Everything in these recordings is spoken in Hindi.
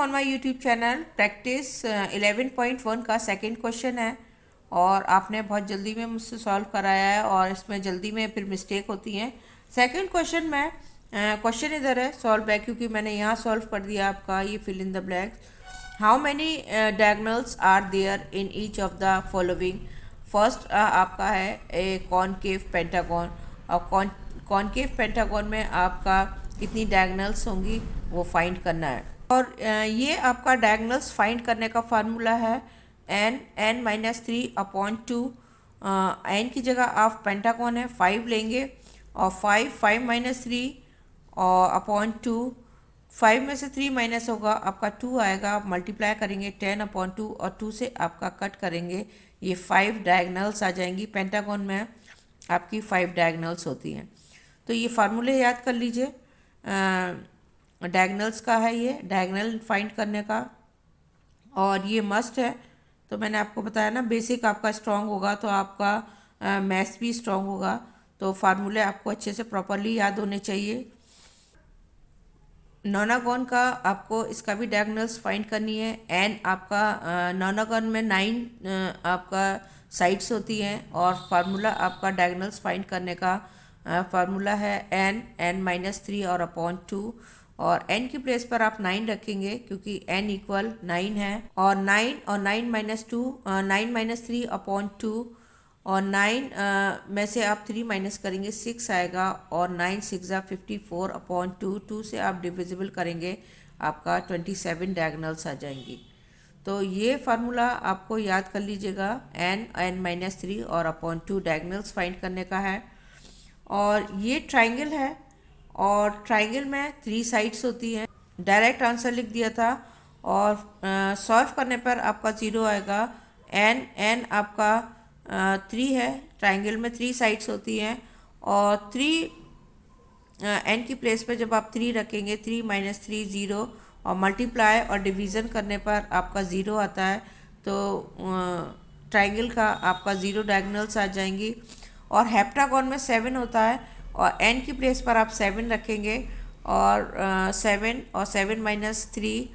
On my YouTube channel. Practice 11.1 का सेकंड क्वेश्चन है और आपने बहुत जल्दी में मुझसे सॉल्व कराया है और इसमें जल्दी में फिर मिस्टेक होती हैं। सेकंड क्वेश्चन में क्वेश्चन इधर है, सॉल्व बैक, क्योंकि मैंने यहाँ सॉल्व कर दिया आपका ये fill in the blanks. How many diagonals are there in each of the following. First आपका है ए कॉनकेव पेंटागन, और कॉनकेव पेंटागन में आपका कितनी डायगोनल्स होंगी वो फाइंड करना है। और ये आपका डायगोनल्स फाइंड करने का फार्मूला है n-3/2। n की जगह आप पेंटागन है 5 लेंगे और 5 और अपॉन 2, 5 में से 3 माइनस होगा आपका 2 आएगा, आप मल्टीप्लाई करेंगे 10/2 और 2 से आपका कट करेंगे, ये 5 डायगोनल्स आ जाएंगी। पेंटागन में आपकी 5 डायगोनल्स होती हैं। तो ये फार्मूले याद कर लीजिए, डायगोनल्स का है, ये डायगोनल फाइंड करने का, और ये मस्ट है। तो मैंने आपको बताया ना, बेसिक आपका स्ट्रांग होगा तो आपका मैथ्स भी स्ट्रांग होगा। तो फार्मूले आपको अच्छे से प्रॉपरली याद होने चाहिए। नोनागॉन का आपको इसका भी डायगोनल्स फाइंड करनी है। एन आपका नोनागॉन में 9 आपका साइड्स होती हैं और फार्मूला आपका डायगोनल्स फाइंड करने का फार्मूला है n-3 और अपॉन 2, और n की प्लेस पर आप 9 रखेंगे क्योंकि n इक्वल 9 है, और 9 और 9 - 3 अपॉन 2, और 9 में से आप 3 माइनस करेंगे 6 आएगा, और 9 6 54 अपॉन 2, 2 से आप डिविजिबल करेंगे आपका 27 डायगोनल्स आ जाएंगी। तो ये फार्मूला आपको याद कर लीजिएगा, n-3 और अपॉन 2 डायगोनल्स फाइंड करने का है। और ये ट्राइंगल है और ट्राइंगल में 3 साइड्स होती हैं। डायरेक्ट आंसर लिख दिया था और सॉल्व करने पर आपका 0 आएगा। n आपका 3 है, ट्राइंगल में 3 साइड्स होती हैं, और 3 n की प्लेस पे जब आप 3 रखेंगे 3 - 3 0, और मल्टीप्लाई और डिवीज़न करने पर आपका 0 आता है। तो ट्राइंगल का आपका 0 डायगोनल्स आ जाएंगी। और हेप्टागन में 7 होता है और n की प्लेस पर आप 7 रखेंगे, और 7 और 7 - 3,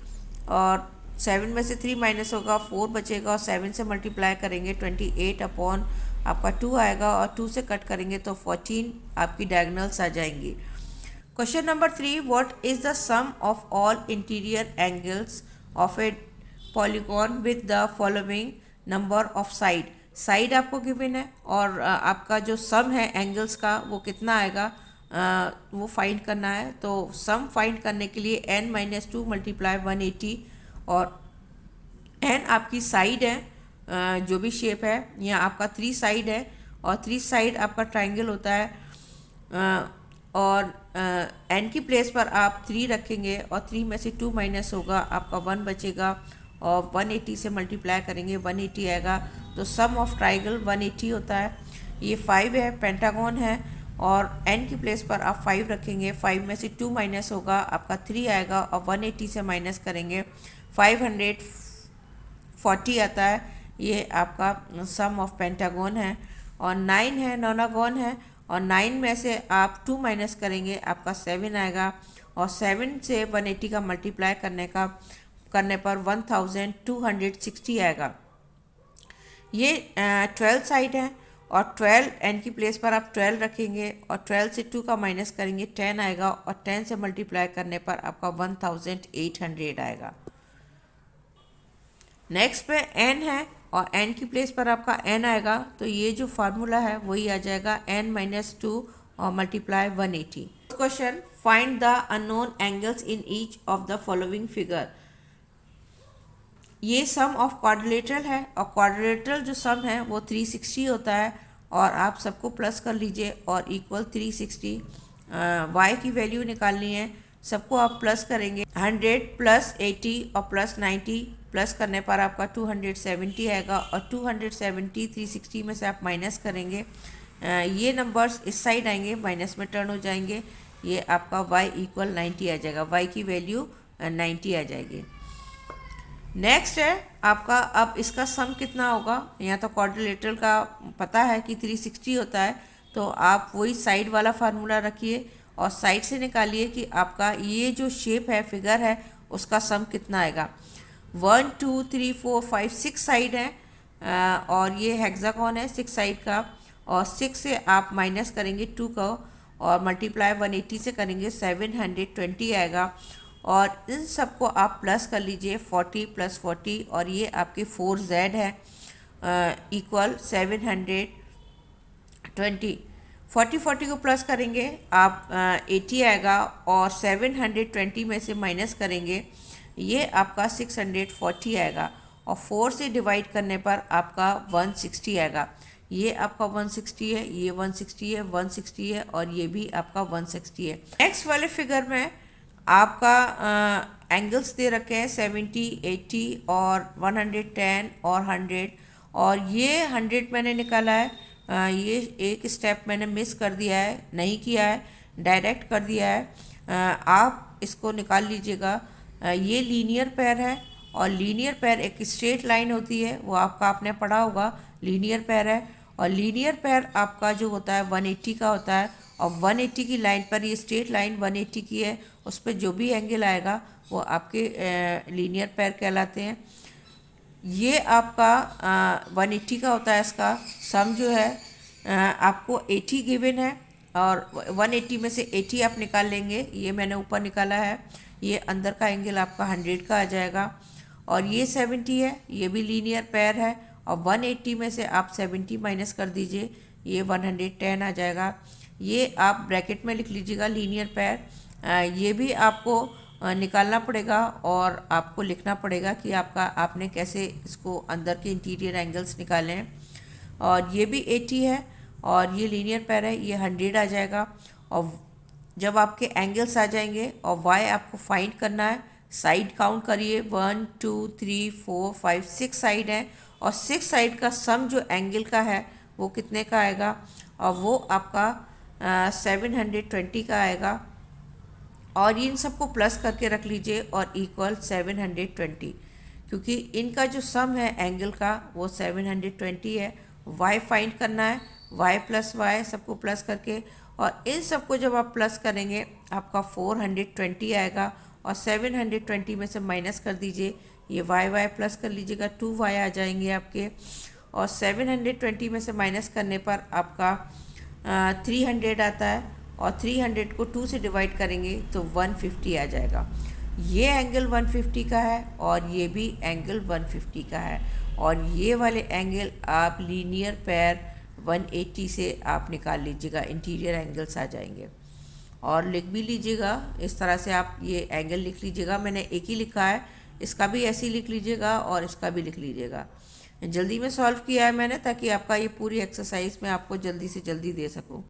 और 7 में से 3 माइनस होगा 4 बचेगा, और 7 से मल्टीप्लाई करेंगे 28 अपॉन आपका 2 आएगा, और 2 से कट करेंगे तो 14 आपकी डायगोनल्स आ जाएंगी। Question number 3, what is the sum of all interior angles of a polygon with the following number of side. Side आपको गिवन है और आपका जो सम है एंगल्स का वो कितना आएगा वो फाइंड करना है। तो सम फाइंड करने के लिए n-2 × 180, और n आपकी साइड है, जो भी शेप है, यहाँ आपका 3 साइड है और 3 साइड आपका ट्राइंगल होता है, और n की प्लेस पर आप 3 रखेंगे और 3 में से 2 माइनस होगा आपका 1 बचेगा, और 180 से मल्टीप्लाई करेंगे 180 आएगा। तो सम ऑफ ट्राइंगल 180 होता है। ये 5 है, पेंटागन है, और n की प्लेस पर आप 5 रखेंगे, 5 में से 2 माइनस होगा आपका 3 आएगा, और 180 से माइनस करेंगे 540 आता है। ये आपका सम ऑफ पेंटागन है। और 9 है, नोनागन है, और 9 में से आप 2 माइनस करेंगे आपका 7 आएगा, और 7 से 180 का मल्टीप्लाई करने पर 1260 आएगा। ये 12 साइड है, और 12 n की प्लेस पर आप 12 रखेंगे, और 12 से 2 का माइनस करेंगे 10 आएगा, और 10 से मल्टीप्लाई करने पर आपका 1800 आएगा। नेक्स्ट पे n है, और n की प्लेस पर आपका n आएगा, तो ये जो फार्मूला है वही आ जाएगा n-2 और multiply 180। Question, find the unknown angles in each of the following figure. ये सम ऑफ क्वाड्रिलेटरल है, और क्वाड्रिलेटरल जो सम है वो 360 होता है, और आप सबको प्लस कर लीजिए और इक्वल 360। y की वैल्यू निकालनी है, सबको आप प्लस करेंगे, 100 + 80 और +90 प्लस करने पर आपका 270 आएगा, और 270 360 में से आप माइनस करेंगे, ये नंबर्स इस साइड आएंगे, माइनस में टर्न हो जाएंगे, ये आपका y इक्वल 90 आ जाएगा, y की वैल्यू 90 आ जाएगी। नेक्स्ट है आपका, अब इसका सम कितना होगा। यहाँ तो क्वाड्रिलेटरल का पता है कि 360 होता है, तो आप वही साइड वाला फार्मूला रखिए और साइड से निकालिए कि आपका ये जो शेप है, फिगर है, उसका सम कितना आएगा। 1 2 3 4 5 6 साइड है और ये हेक्सागोन है 6 साइड का, और 6 से आप माइनस करेंगे 2 का और मल्टीप्लाई 180 से करेंगे 720 आएगा। और इन सबको आप प्लस कर लीजिए 40 + 40 और ये आपके 4z है इक्वल 720। 40 को प्लस करेंगे आप 80 आएगा और 720 में से माइनस करेंगे ये आपका 640 आएगा और 4 से डिवाइड करने पर आपका 160 आएगा। ये आपका 160 है, ये 160 है, 160 है और ये भी आपका 160 है। नेक्स्ट वाले फिगर में आपका एंगल्स दे रखे हैं 70, 80 और 110 और 100, और ये 100 मैंने निकाला है। ये एक स्टेप मैंने मिस कर दिया है, नहीं किया है, डायरेक्ट कर दिया है। आप इसको निकाल लीजिएगा। ये लीनियर पेयर है और लीनियर पेयर एक स्ट्रेट लाइन होती है, वो आपने पढ़ा होगा, लीनियर पेयर है। और लीनियर पेयर आपका जो होता है 180 का होता है और 180 की लाइन पर, ये स्ट्रेट लाइन 180 की है, उस पर जो भी एंगल आएगा वो आपके लीनियर पेयर कहलाते हैं। ये आपका 180 का होता है, इसका सम जो है आपको 80 गिवन है और 180 में से 80 आप निकाल लेंगे, ये मैंने ऊपर निकाला है। ये अंदर का एंगल आपका 100 का आ जाएगा और ये 70 है, ये भी लीनियर पेयर है और 180 में से आप 70 माइनस कर दीजिए, ये 110 आ जाएगा। ये आप ब्रैकेट में लिख लीजिएगा लीनियर पेयर। ये भी आपको निकालना पड़ेगा और आपको लिखना पड़ेगा कि आपने कैसे इसको अंदर के इंटीरियर एंगल्स निकाले हैं। और ये भी 80 है और ये लीनियर पेयर है, ये 100 आ जाएगा। और जब आपके एंगल्स आ जाएंगे और y आपको फाइंड करना है, साइड काउंट करिए 1 2 3 4 5 6 साइड है और 6 साइड का सम जो एंगल का है वो कितने का आएगा, और वो आपका 720 का आएगा। और इन सबको प्लस करके रख लीजिए और इक्वल 720, क्योंकि इनका जो सम है एंगल का वो 720 है। y फाइंड करना है, y + y सबको प्लस करके, और इन सबको जब आप प्लस करेंगे आपका 420 आएगा और 720 में से माइनस कर दीजिए, ये y प्लस कर लीजिएगा, 2y आ जाएंगे आपके, और 720 में से माइनस करने पर आपका 300 आता है और 300 को 2 से डिवाइड करेंगे तो 150 आ जाएगा। ये एंगल 150 का है और ये भी एंगल 150 का है, और ये वाले एंगल आप लीनियर पेयर 180 से आप निकाल लीजिएगा, इंटीरियर एंगल्स आ जाएंगे। और लिख भी लीजिएगा, इस तरह से आप ये एंगल लिख लीजिएगा, मैंने एक ही लिखा है, इसका भी ऐसे ही लिख लीजिएगा और इसका भी लिख लीजिएगा। जल्दी में सॉल्व किया है मैंने ताकि आपका ये पूरी एक्सरसाइज मैं आपको जल्दी से जल्दी दे सकूँ।